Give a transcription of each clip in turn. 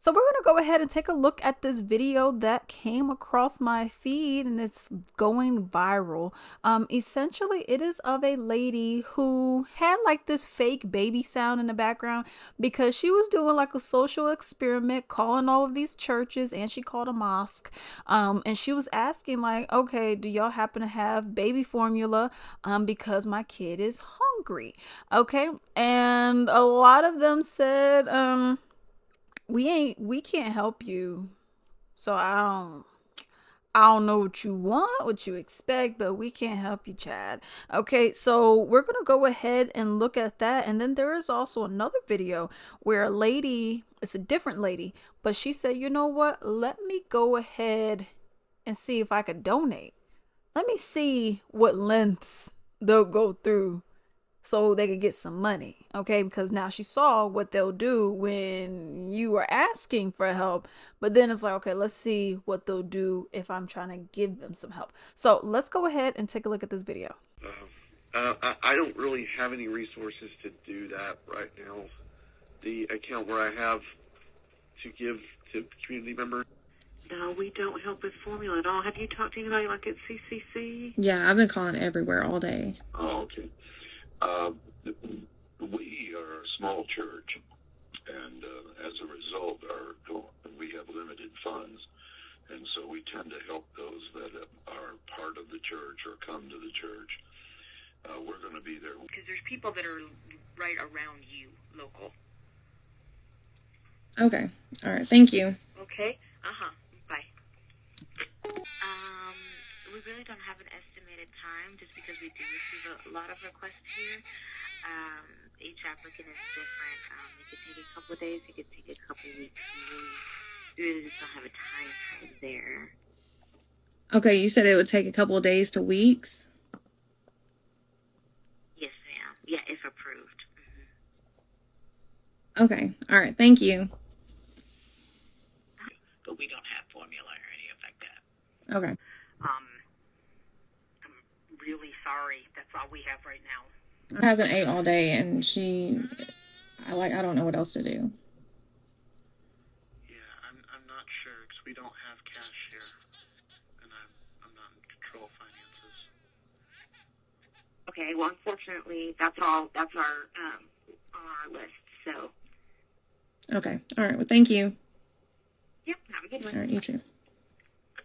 So we're going to go ahead and take a look at this video that came across my feed and it's going viral. Essentially, it is of a lady who had like this fake baby sound in the background because she was doing like a social experiment, calling all of these churches, and she called a mosque. And she was asking like, okay, do y'all happen to have baby formula? Because my kid is hungry. Okay. And a lot of them said, we can't help you. So I don't know what you want, what you expect, but we can't help you, Chad. Okay, so we're gonna go ahead and look at that. And then there is also another video where a lady, it's a different lady, but she said, you know what? Let me go ahead and see if I could donate. Let me see what lengths they'll go through so they could get some money. Okay, because now she saw what they'll do when you are asking for help, but then it's like, okay, let's see what they'll do if I'm trying to give them some help. So let's go ahead and take a look at this video. I don't really have any resources to do that right now. The account where I have to give to community members. No, we don't help with formula at all. Have you talked to anybody like at CCC? Yeah, I've been calling everywhere all day. Oh, okay. We are a small church, and as a result, we have limited funds, and so we tend to help those that are part of the church or come to the church. We're going to be there. Because there's people that are right around you, local. Okay. All right. Thank you. Okay? Bye. We really don't have an estimated time just because we do receive a lot of requests here. Each applicant is different. It could take a couple of days. It could take a couple of weeks. We really just don't have a time frame there. Okay, you said it would take a couple of days to weeks? Yes, ma'am. Yeah, if approved. Okay. All right. Thank you. But we don't have formula or anything like that. Okay. I'm really sorry. That's all we have right now. I hasn't ate all day, and I don't know what else to do. Yeah, I'm not sure because we don't have cash here, and I'm not in control of finances. Okay, well, unfortunately, that's all. That's our on our list. So. Okay. All right. Well, thank you. Yep. Have a good one. All right. You too.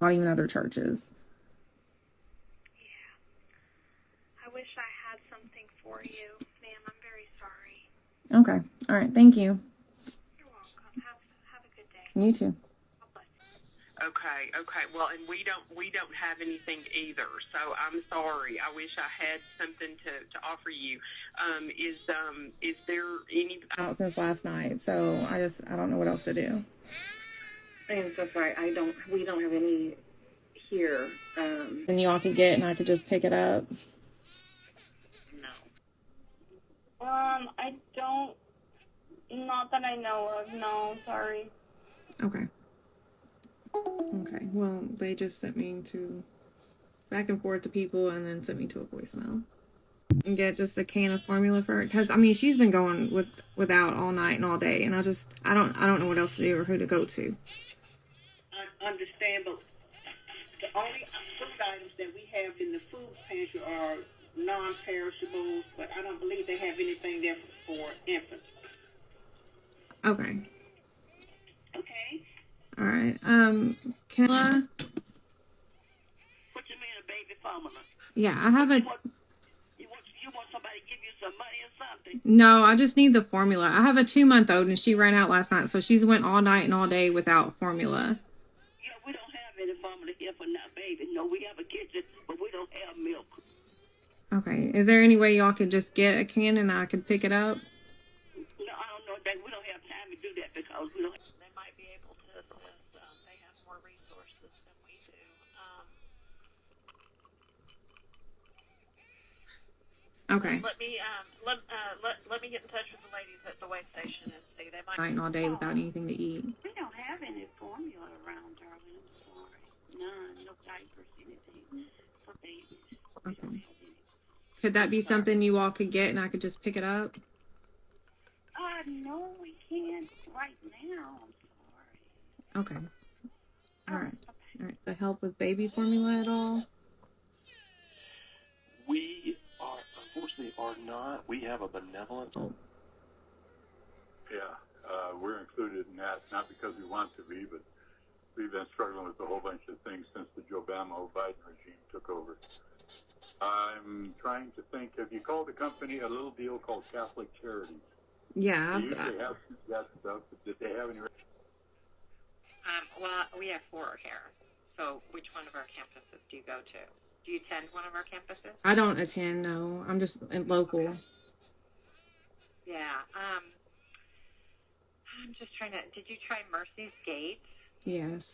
Not even other churches. I wish I had something for you, ma'am. I'm very sorry. Okay. All right. Thank you. You're welcome. Have a good day. You too. God bless. Okay. Well, and we don't have anything either. So I'm sorry. I wish I had something to offer you. Is there any Out since last night, so I don't know what else to do. I am so sorry. We don't have any here. And y'all could get, and I could just pick it up. No. I don't. Not that I know of. No, sorry. Okay. Okay. Well, they just sent me to back and forth to people, and then sent me to a voicemail. And get just a can of formula for her, because I mean she's been going without all night and all day, and I don't know what else to do or who to go to. I understand, but the only food items that we have in the food pantry are non-perishables, but I don't believe they have anything there for infants. Okay. Okay? All right. Can I? What you mean a baby formula? Yeah, I have a. You want somebody to give you some money or something? No, I just need the formula. I have a 2-month-old, and she ran out last night, so she's went all night and all day without formula. Yeah, we don't have any formula here for not baby. No, we have a kitchen, but we don't have milk. Okay. Is there any way y'all could just get a can and I could pick it up? No, I don't know that we don't have time to do that because we don't. They might be able to because they have more resources than we do. Okay. Let me get in touch with the ladies at the way station and see. They might. Night and all day without anything to eat. We don't have any formula around, darling. I'm sorry. None. No diapers, anything for babies. We don't have any. Could that be something you all could get and I could just pick it up? No, we can't right now. I'm sorry. Okay. All right. All right. The help with baby formula at all? We are, unfortunately, are not. We have a benevolent. Oh. Yeah, we're included in that, not because we want to be, but we've been struggling with a whole bunch of things since the Obama-Biden regime took over. I'm trying to think, have you called the company a little deal called Catholic Charities? Yeah. They usually have that stuff, but did they have any? Well, we have 4 here. So which one of our campuses do you go to? Do you attend one of our campuses? I don't attend, no. I'm just local. Okay. Yeah. I'm just trying to, did you try Mercy's Gate? Yes.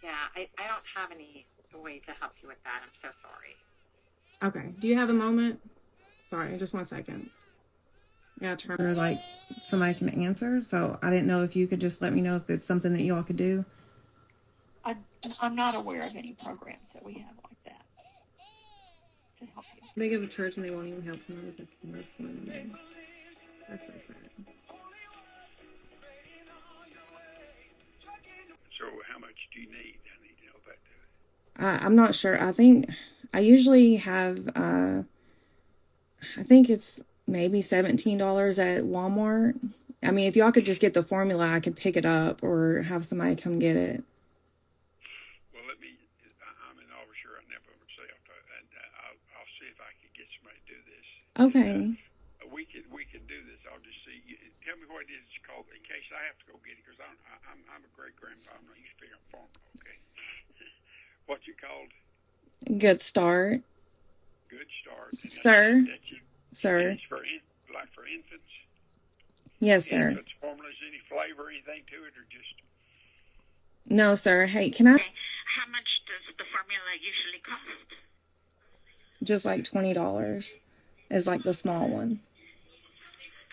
Yeah, I don't have any way to help you with that. I'm so sorry. Okay. Do you have a moment? Sorry, just 1 second. Yeah, turn or like somebody can answer. So I didn't know if you could just let me know if it's something that y'all could do. I'm not aware of any programs that we have like that to help you. They give a church and they won't even help somebody with a camera phone. That's so sad. So how much do you need? I need to know about that. I'm not sure. I think I usually have, I think it's maybe $17 at Walmart. I mean, if y'all could just get the formula, I could pick it up or have somebody come get it. Well, I'm an officer. I never myself, and I'll see if I can get somebody to do this. Okay. We can do this. I'll just see. Tell me what it is called in case I have to go get it because I'm a great grandpa. I'm not used to picking up formula. Okay. What's it called? Good start. Good start. Sir. Sir. It's for infants. Yes, sir. Infants formulas, any flavor, anything to it, or just? No, sir. Hey, can I? Okay. How much does the formula usually cost? Just like $20 is like the small one.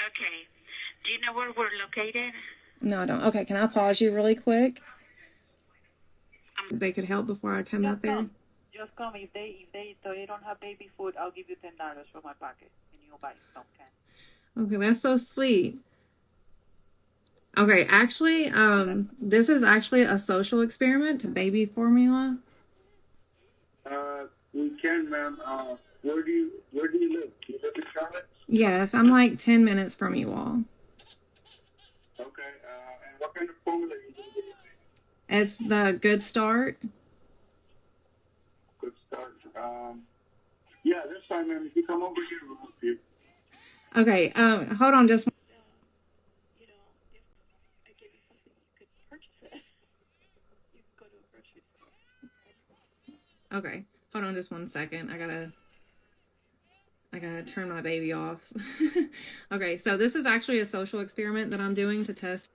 Okay. Do you know where we're located? No, I don't. Okay, can I pause you really quick? They could help before I come out there. Just come. If they don't have baby food, I'll give you $10 from my pocket, and you'll buy some can. Okay, that's so sweet. Okay, actually, this is actually a social experiment to baby formula. We can, ma'am. Where do you live? Do you live in Charlotte? Yes, I'm like 10 minutes from you all. Okay. And what kind of formula are you using? It's the Good Start. Good Start. Yeah, that's fine, ma'am. If you come over here, we'll help you. Okay, hold on just. You know, if I give you something, you could purchase it. You could go to a grocery store. Okay, hold on just 1 second. I gotta turn my baby off. Okay, so this is actually a social experiment that I'm doing to test.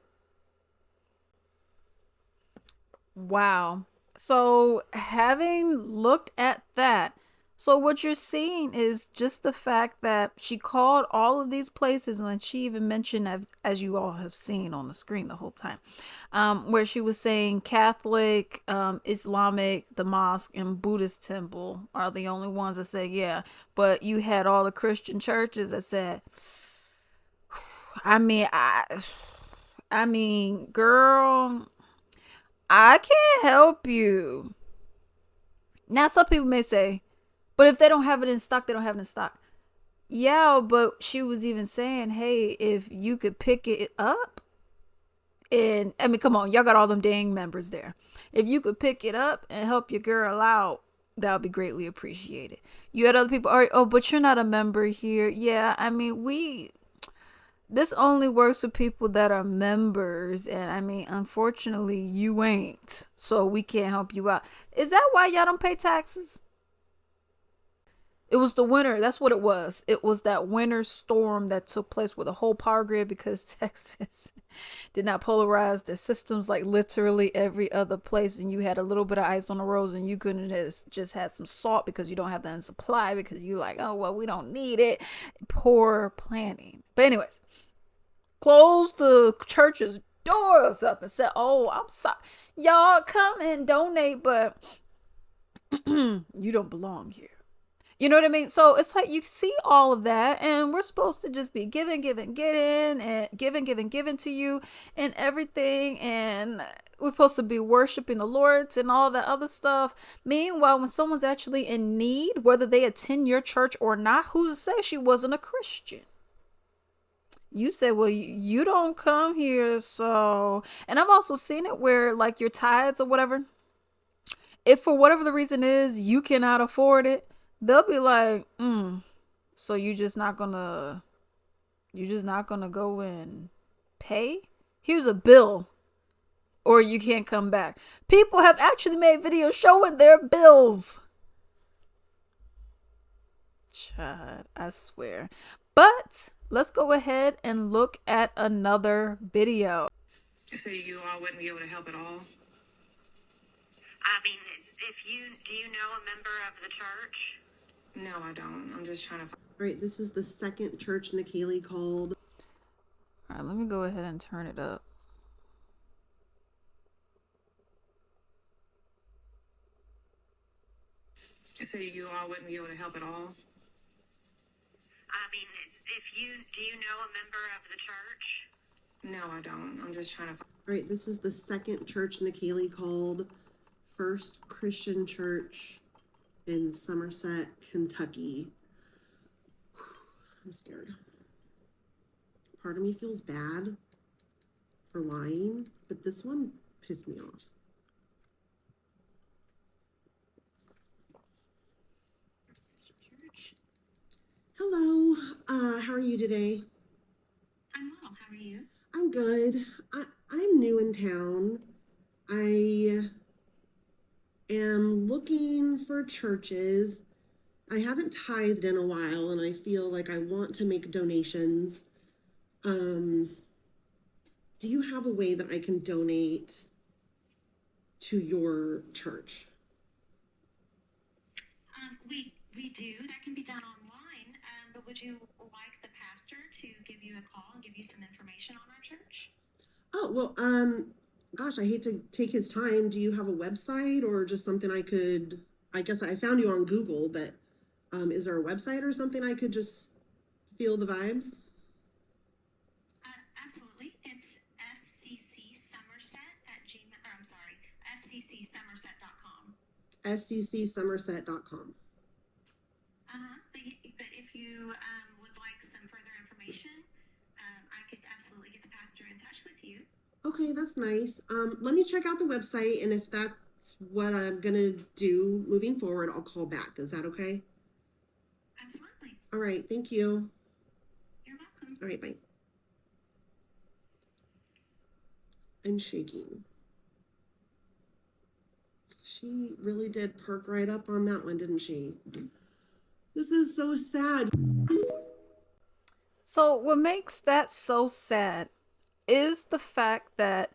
Wow. So having looked at that, so what you're seeing is just the fact that she called all of these places, and then she even mentioned, as you all have seen on the screen the whole time, where she was saying Catholic, Islamic, the mosque, and Buddhist temple are the only ones that said yeah. But you had all the Christian churches that said, I mean, girl, I can't help you. Now, some people may say, but if they don't have it in stock, they don't have it in stock. Yeah, but she was even saying, hey, if you could pick it up, and I mean, come on, y'all got all them dang members there. If you could pick it up and help your girl out, that would be greatly appreciated. You had other people, oh, but you're not a member here. Yeah, I mean, this only works for people that are members, and I mean, unfortunately, you ain't, so we can't help you out. Is that why y'all don't pay taxes? It was the winter. That's what it was. It was that winter storm that took place with a whole power grid because Texas did not polarize their systems like literally every other place. And you had a little bit of ice on the roads and you couldn't just had some salt because you don't have that in supply because you're like, oh, well, we don't need it. Poor planning. But anyways, close the church's doors up and said, oh, I'm sorry. Y'all come and donate, but you don't belong here. You know what I mean? So it's like you see all of that, and we're supposed to just be giving, getting, and giving to you and everything. And we're supposed to be worshiping the Lord and all that other stuff. Meanwhile, when someone's actually in need, whether they attend your church or not, who's to say she wasn't a Christian? You say, well, you don't come here, so. And I've also seen it where, like, your tithes or whatever, if for whatever the reason is you cannot afford it, they'll be like, so you're just not gonna go and pay? Here's a bill, or you can't come back. People have actually made videos showing their bills. Chad, I swear. But let's go ahead and look at another video. So you all wouldn't be able to help at all? I mean, do you know a member of the church? No, I don't. I'm just trying to. All right, this is the second church Nikaylee called. All right, let me go ahead and turn it up. So you all wouldn't be able to help at all? I mean, do you know a member of the church? No, I don't. I'm just trying to. All right, this is the second church Nikaylee called First Christian Church in Somerset, Kentucky. I'm scared. Part of me feels bad for lying, but this one pissed me off. Hello, how are you today? I'm well, how are you? I'm good. I'm new in town. I am looking for churches. I haven't tithed in a while, and I feel like I want to make donations. Do you have a way that I can donate to your church? We do. That can be done online. But would you like the pastor to give you a call and give you some information on our church? Oh, well, gosh, I hate to take his time. Do you have a website or just something I guess I found you on Google, but is there a website or something I could just feel the vibes? Absolutely. It's sccsomerset.gmail. sccsomerset.com. But if you would like some further information, I could absolutely get the pastor in touch with you. Okay, that's nice. Let me check out the website, and if that's what I'm gonna do moving forward, I'll call back. Is that okay? Absolutely. All right, thank you. You're welcome. All right, bye. I'm shaking. She really did perk right up on that one, didn't she? This is so sad. So what makes that so sad is the fact that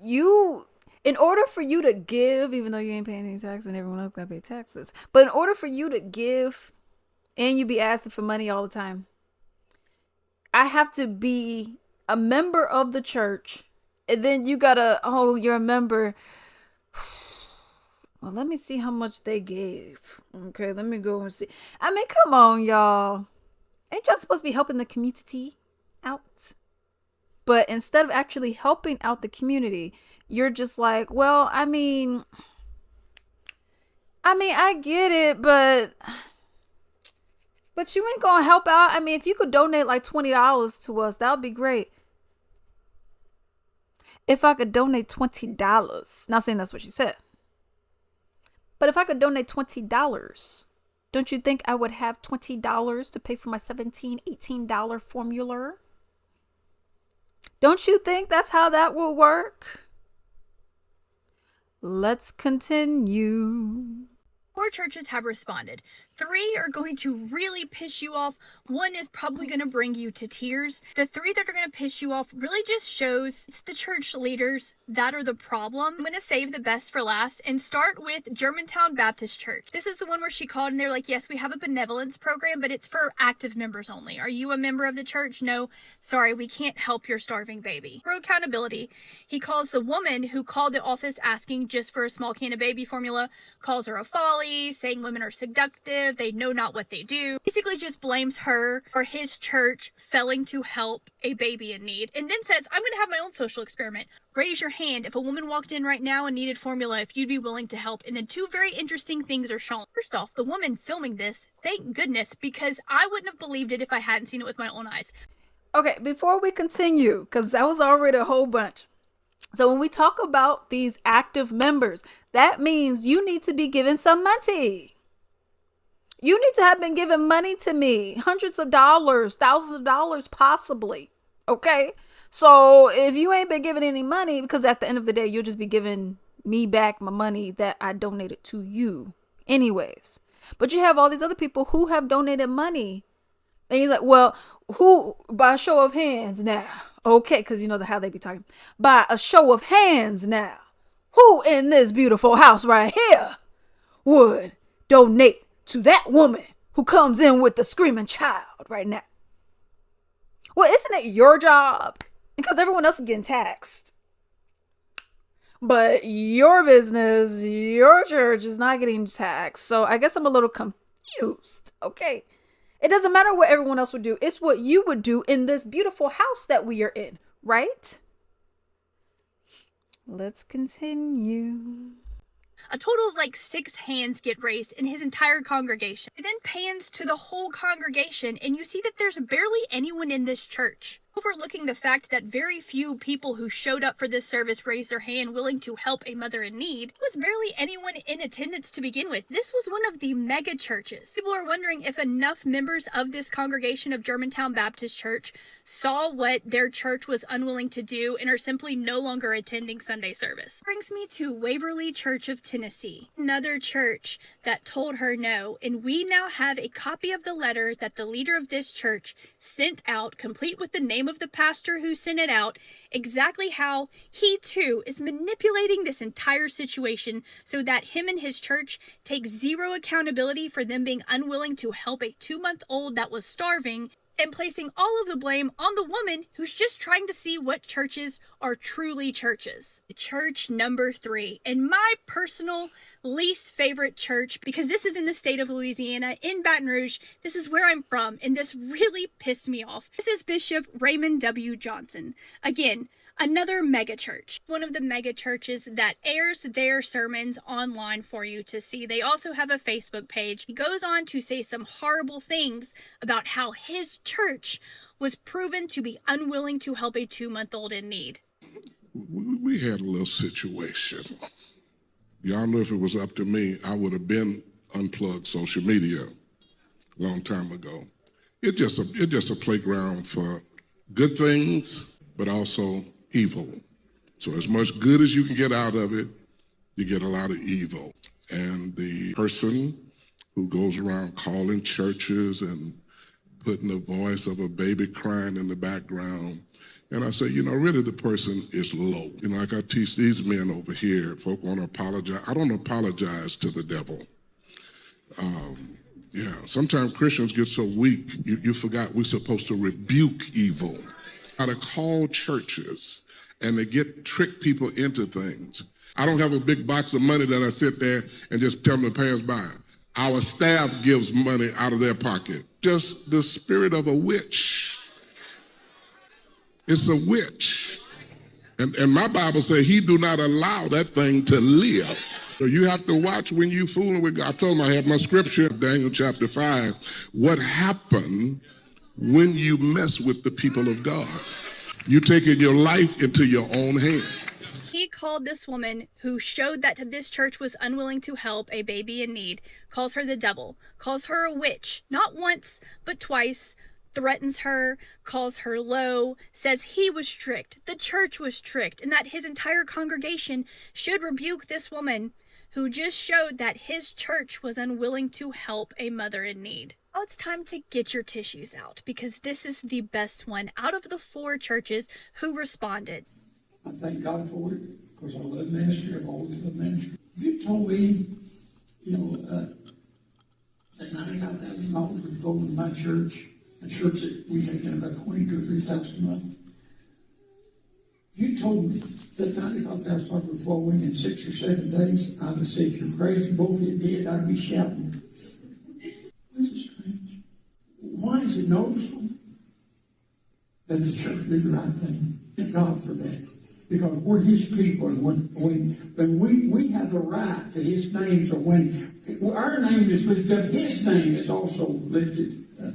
in order for you to give, even though you ain't paying any taxes and everyone else gotta pay taxes, but in order for you to give and you be asking for money all the time, I have to be a member of the church, and then you gotta, you're a member. Well, let me see how much they gave. Okay, let me go and see. I mean, come on, y'all. Ain't y'all supposed to be helping the community out? But instead of actually helping out the community, you're just like, well, I mean, I get it, but you ain't gonna help out. I mean, if you could donate like $20 to us, that would be great. If I could donate $20, not saying that's what she said, but if I could donate $20, don't you think I would have $20 to pay for my $17, $18 formula? Don't you think that's how that will work? Let's continue. 4 churches have responded. 3 are going to really piss you off. 1 is probably going to bring you to tears. The 3 that are going to piss you off really just shows it's the church leaders that are the problem. I'm going to save the best for last and start with Germantown Baptist Church. This is the one where she called and they're like, yes, we have a benevolence program, but it's for active members only. Are you a member of the church? No. Sorry, we can't help your starving baby. For accountability, he calls the woman who called the office asking just for a small can of baby formula, calls her a folly, saying women are seductive, give, they know not what they do. Basically just blames her or his church failing to help a baby in need, and then says, I'm going to have my own social experiment. Raise your hand if a woman walked in right now and needed formula, if you'd be willing to help. And then two very interesting things are shown. First off, the woman filming this, thank goodness, because I wouldn't have believed it if I hadn't seen it with my own eyes. Okay, before we continue, because that was already a whole bunch. So when we talk about these active members, that means you need to be giving some money. You need to have been giving money to me, hundreds of dollars, thousands of dollars possibly. Okay, so if you ain't been giving any money, because at the end of the day, you'll just be giving me back my money that I donated to you anyways. But you have all these other people who have donated money. And you're like, well, who, by a show of hands now? Okay, because you know how they be talking. By a show of hands now, who in this beautiful house right here would donate to that woman who comes in with the screaming child right now? Well, isn't it your job? Because everyone else is getting taxed. But your business, your church is not getting taxed. So I guess I'm a little confused. Okay. It doesn't matter what everyone else would do. It's what you would do in this beautiful house that we are in, right? Let's continue. A total of like 6 hands get raised in his entire congregation. It then pans to the whole congregation, and you see that there's barely anyone in this church. Overlooking the fact that very few people who showed up for this service raised their hand willing to help a mother in need, there was barely anyone in attendance to begin with. This was one of the mega churches. People are wondering if enough members of this congregation of Germantown Baptist Church saw what their church was unwilling to do and are simply no longer attending Sunday service. Brings me to Waverly Church of Tennessee, another church that told her no, and we now have a copy of the letter that the leader of this church sent out, complete with the name of the pastor who sent it out, exactly how he too is manipulating this entire situation so that him and his church take zero accountability for them being unwilling to help a 2-month-old that was starving, and placing all of the blame on the woman who's just trying to see what churches are truly churches. Church number 3, and my personal least favorite church, because this is in the state of Louisiana, in Baton Rouge. This is where I'm from, and this really pissed me off. This is Bishop Raymond W. Johnson. Again, another mega church. One of the mega churches that airs their sermons online for you to see. They also have a Facebook page. He goes on to say some horrible things about how his church was proven to be unwilling to help a 2-month-old in need. We had a little situation. Y'all know if it was up to me, I would have been unplugged social media a long time ago. It's just a playground for good things, but also evil. So as much good as you can get out of it, you get a lot of evil. And the person who goes around calling churches and putting the voice of a baby crying in the background, and I say, really the person is low. Like I teach these men over here, folk want to apologize. I don't apologize to the devil. Sometimes Christians get so weak, you forgot we're supposed to rebuke evil. How to call churches and they trick people into things. I don't have a big box of money that I sit there and just tell them to pass by. Our staff gives money out of their pocket. Just the spirit of a witch. It's a witch. And my Bible says he do not allow that thing to live. So you have to watch when you fooling with God. I told him I have my scripture, Daniel chapter 5. What happened when you mess with the people of God? You taking your life into your own hand. He called this woman who showed that this church was unwilling to help a baby in need, calls her the devil, calls her a witch, not once, but twice, threatens her, calls her low, says he was tricked, the church was tricked, and that his entire congregation should rebuke this woman who just showed that his church was unwilling to help a mother in need. Now it's time to get your tissues out, because this is the best one out of the 4 churches who responded. I thank God for it, because I love ministry. I've always loved ministry. If you told me, that $95,000 would go into my church, a church that we take in about $22,000 or $23,000 a month, you told me that $95,000 would flow in 6 or 7 days, I'd have said, you're crazy, both of you did, I'd be shouting. that the church do the right thing. Thank God for that. Because we're his people, and when we have the right to his name, so when our name is lifted up, his name is also lifted up.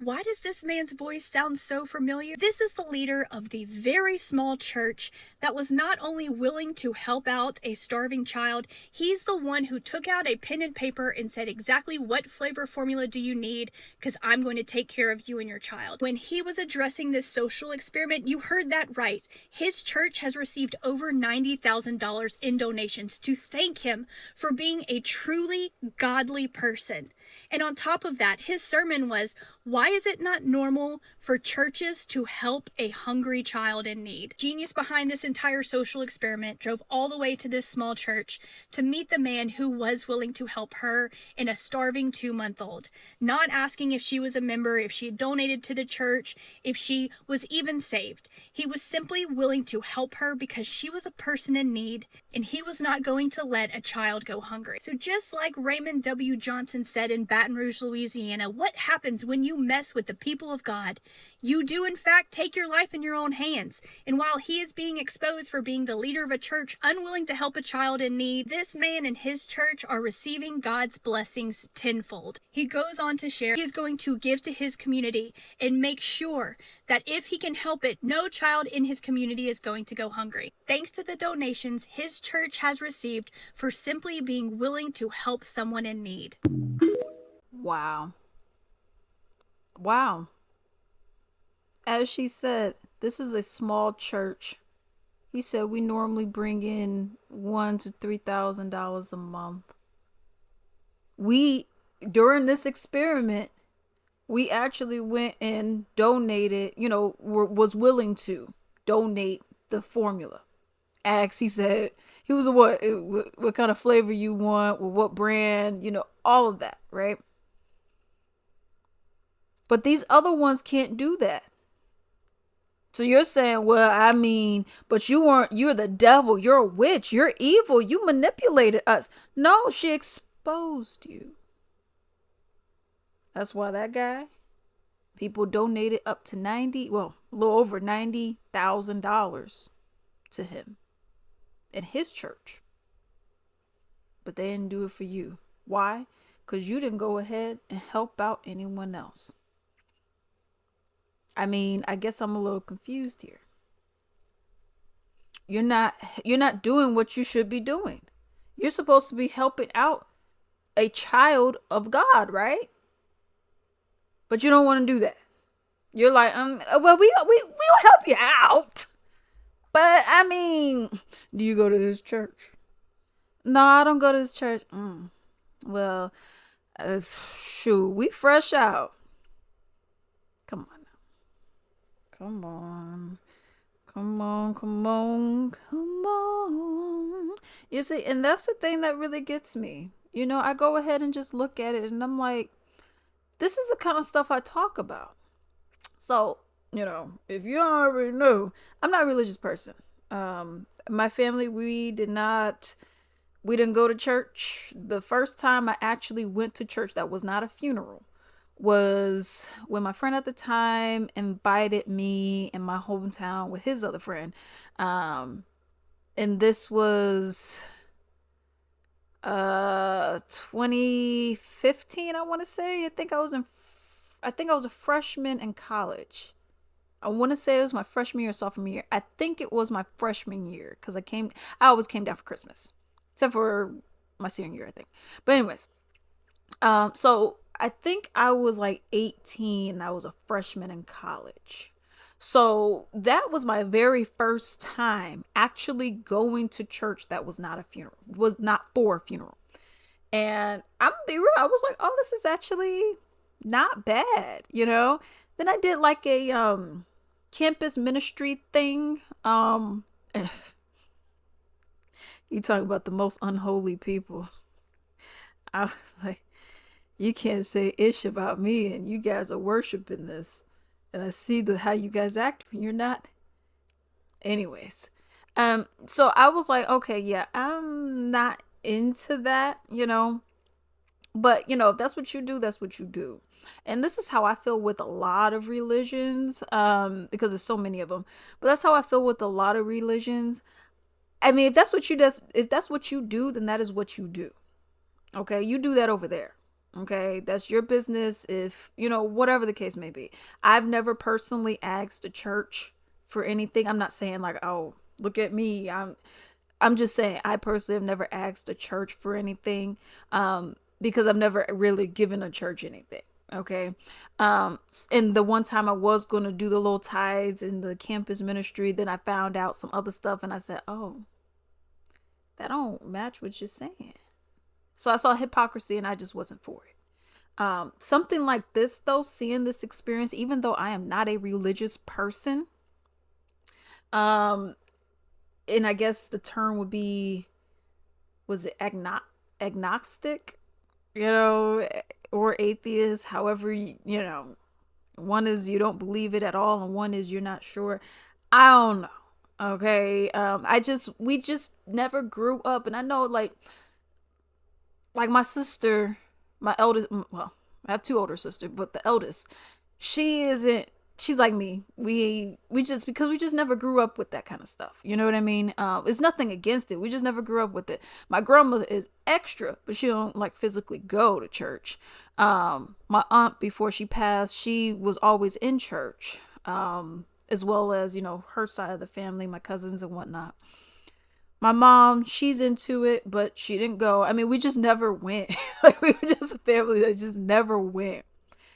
Why does this man's voice sound so familiar? This is the leader of the very small church that was not only willing to help out a starving child, he's the one who took out a pen and paper and said exactly what flavor formula do you need, because I'm going to take care of you and your child. When he was addressing this social experiment, you heard that right. His church has received over $90,000 in donations to thank him for being a truly godly person. And on top of that, his sermon was, why is it not normal for churches to help a hungry child in need? Genius behind this entire social experiment drove all the way to this small church to meet the man who was willing to help her and a starving 2-month-old, not asking if she was a member, if she had donated to the church, if she was even saved. He was simply willing to help her because she was a person in need, and he was not going to let a child go hungry. So just like Raymond W. Johnson said in Baton Rouge, Louisiana, what happens when you mess with the people of God? You do, in fact, take your life in your own hands. And while he is being exposed for being the leader of a church unwilling to help a child in need, this man and his church are receiving God's blessings tenfold. He goes on to share he is going to give to his community and make sure that if he can help it, no child in his community is going to go hungry. Thanks to the donations his church has received for simply being willing to help someone in need. Wow. Wow. As she said, this is a small church. He said we normally bring in $1,000 to $3,000 a month. During this experiment, we actually went and donated, was willing to donate the formula. He said, he was what kind of flavor you want, what brand, all of that, right? But these other ones can't do that. So you're saying, but you're the devil, you're a witch, you're evil, you manipulated us. No, she exposed you. That's why that guy, people donated up to a little over $90,000 to him in his church. But they didn't do it for you. Why? Because you didn't go ahead and help out anyone else. I guess I'm a little confused here. You're not doing what you should be doing. You're supposed to be helping out a child of God, right? But you don't want to do that. You're like, we'll help you out. But do you go to this church? No, I don't go to this church. Well, shoot, we fresh out. Come on now. Come on. You see, and that's the thing that really gets me. I go ahead and just look at it and I'm like, this is the kind of stuff I talk about. So, if you already know, I'm not a religious person. My family, we didn't go to church. The first time I actually went to church that was not a funeral was when my friend at the time invited me in my hometown with his other friend. And this was 2015, I want to say. I think I was a freshman in college. I want to say it was my freshman year or sophomore year. I think it was my freshman year because I always came down for Christmas, except for my senior year, I think. But anyways, so I think I was like 18 and I was a freshman in college. So that was my very first time actually going to church that was not for a funeral. And I'm gonna be real, I was like, oh, this is actually not bad, Then I did like a campus ministry thing. You talk about the most unholy people. I was like, you can't say ish about me and you guys are worshiping this. And I see how you guys act when you're not. Anyways. So I was like, okay, yeah, I'm not into that, But, you know, if that's what you do, that's what you do. And this is how I feel with a lot of religions, because there's so many of them. But that's how I feel with a lot of religions. I mean, if that's what you do, then that is what you do. Okay, you do that over there. Okay, that's your business. If you know, whatever the case may be. I've never personally asked a church for anything. I'm not saying like, oh, look at me. I'm just saying I personally have never asked a church for anything, because I've never really given a church anything. Okay. And the one time I was going to do the little tithes in the campus ministry, then I found out some other stuff and I said, oh, that don't match what you're saying. So I saw hypocrisy and I just wasn't for it. Something like this, though, seeing this experience, even though I am not a religious person, and I guess the term would be, was it agnostic, you know, or atheist, however, you know, one is you don't believe it at all and one is you're not sure. I don't know. Okay. We just never grew up. And I know like my sister, my eldest, well, I have two older sisters, but the eldest, she isn't, she's like me. We just, because we just never grew up with that kind of stuff. You know what I mean? It's nothing against it. We just never grew up with it. My grandmother is extra, but she don't like physically go to church. My aunt, before she passed, she was always in church. As well as, you know, her side of the family, my cousins and whatnot. My mom, she's into it, but she didn't go. I mean, we just never went. Like, we were just a family that just never went.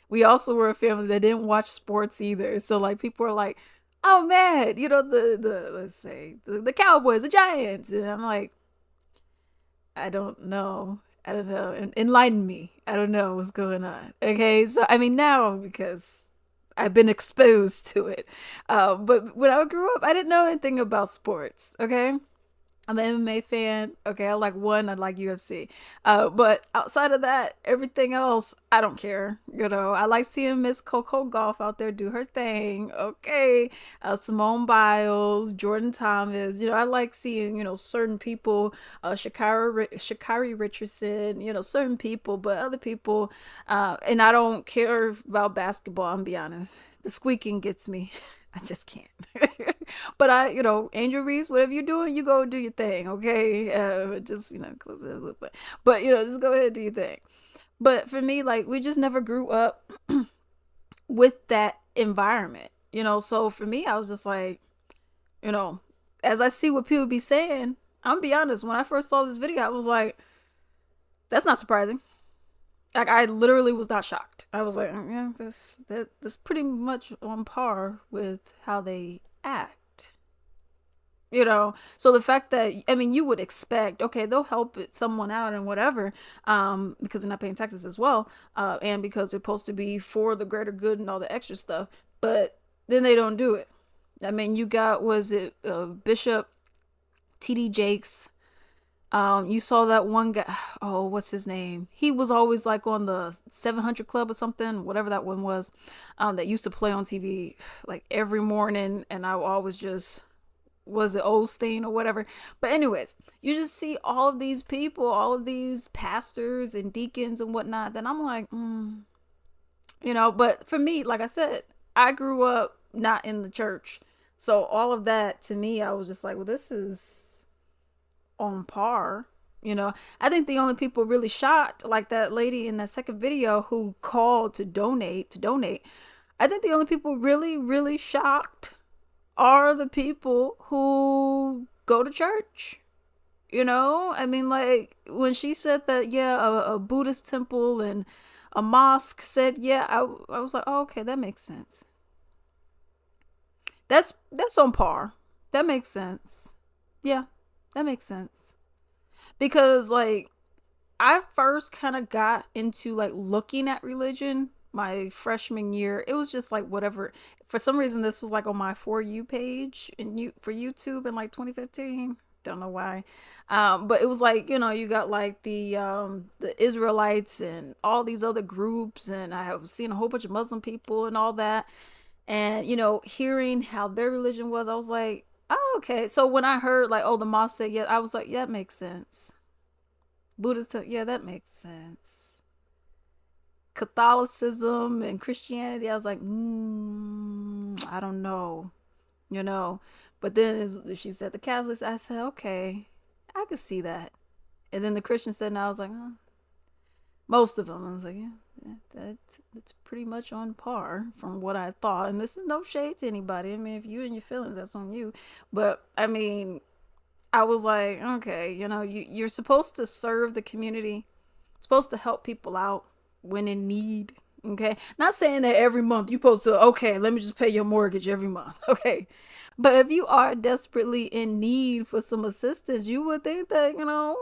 We also were a family that didn't watch sports either. So like people are like, oh man, you know, the let's say the Cowboys, the Giants. And I'm like, I don't know. I don't know. Enlighten me. I don't know what's going on. Okay. So I mean now, because I've been exposed to it. But when I grew up, I didn't know anything about sports. Okay. I'm an MMA fan. Okay, I like one. I like UFC. But outside of that, everything else, I don't care. You know, I like seeing Miss Coco Golf out there do her thing. Okay, Simone Biles, Jordan Thomas. You know, I like seeing, you know, certain people, Shakari Richardson. You know, certain people, but other people, and I don't care about basketball. I'm be honest. The squeaking gets me. I just can't. But you know, Angel Reese, whatever you're doing, you go do your thing, okay? Just, you know, close it a little bit. But, you know, just go ahead and do your thing. But for me, like, we just never grew up with that environment, you know? So for me, I was just like, you know, as I see what people be saying, I'm gonna be honest, when I first saw this video, I was like, that's not surprising. Like, I literally was not shocked. I was like, yeah, that's pretty much on par with how they act. You know, so the fact that, I mean, you would expect, okay, they'll help someone out and whatever, because they're not paying taxes as well, and because they're supposed to be for the greater good and all the extra stuff, but then they don't do it. I mean, you got, was it Bishop T.D. Jakes? You saw that one guy, oh, what's his name? He was always like on the 700 Club or something, whatever that one was, that used to play on TV like every morning, and I always just, was it Osteen or whatever. But anyways, you just see all of these people, all of these pastors and deacons and whatnot, then I'm like, you know, but for me, like I said, I grew up not in the church. So all of that, to me, I was just like, well, this is on par. You know, I think the only people really shocked, like that lady in that second video who called to donate, I think the only people really, really shocked are the people who go to church. You know, I mean, like when she said that, yeah, a Buddhist temple and a mosque said, yeah, I was like, oh, okay, that makes sense. That's on par. That makes sense. Yeah, that makes sense. Because like I first kind of got into like looking at religion my freshman year. It was just like whatever. For some reason, this was like on my For You page for YouTube in like 2015. Don't know why. But it was like, you know, you got like the Israelites and all these other groups, and I have seen a whole bunch of Muslim people and all that. And, you know, hearing how their religion was, I was like, oh, okay. So when I heard like, oh, the mosque said, yeah, I was like, yeah, that makes sense. Buddhist, yeah, that makes sense. Catholicism and Christianity, I was like, I don't know, you know. But then she said the Catholics, I said, okay, I could see that. And then the Christian said, and I was like, most of them. I was like, yeah, that's pretty much on par from what I thought. And this is no shade to anybody. I mean, if you and your feelings, that's on you. But I mean, I was like, okay, you know, you're supposed to serve the community, supposed to help people out when in need. Okay, not saying that every month you're supposed to, okay, let me just pay your mortgage every month. Okay, but if you are desperately in need for some assistance, you would think that, you know,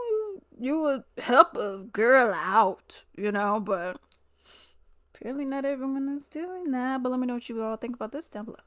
you would help a girl out, you know. But apparently not everyone is doing that. But let me know what you all think about this down below.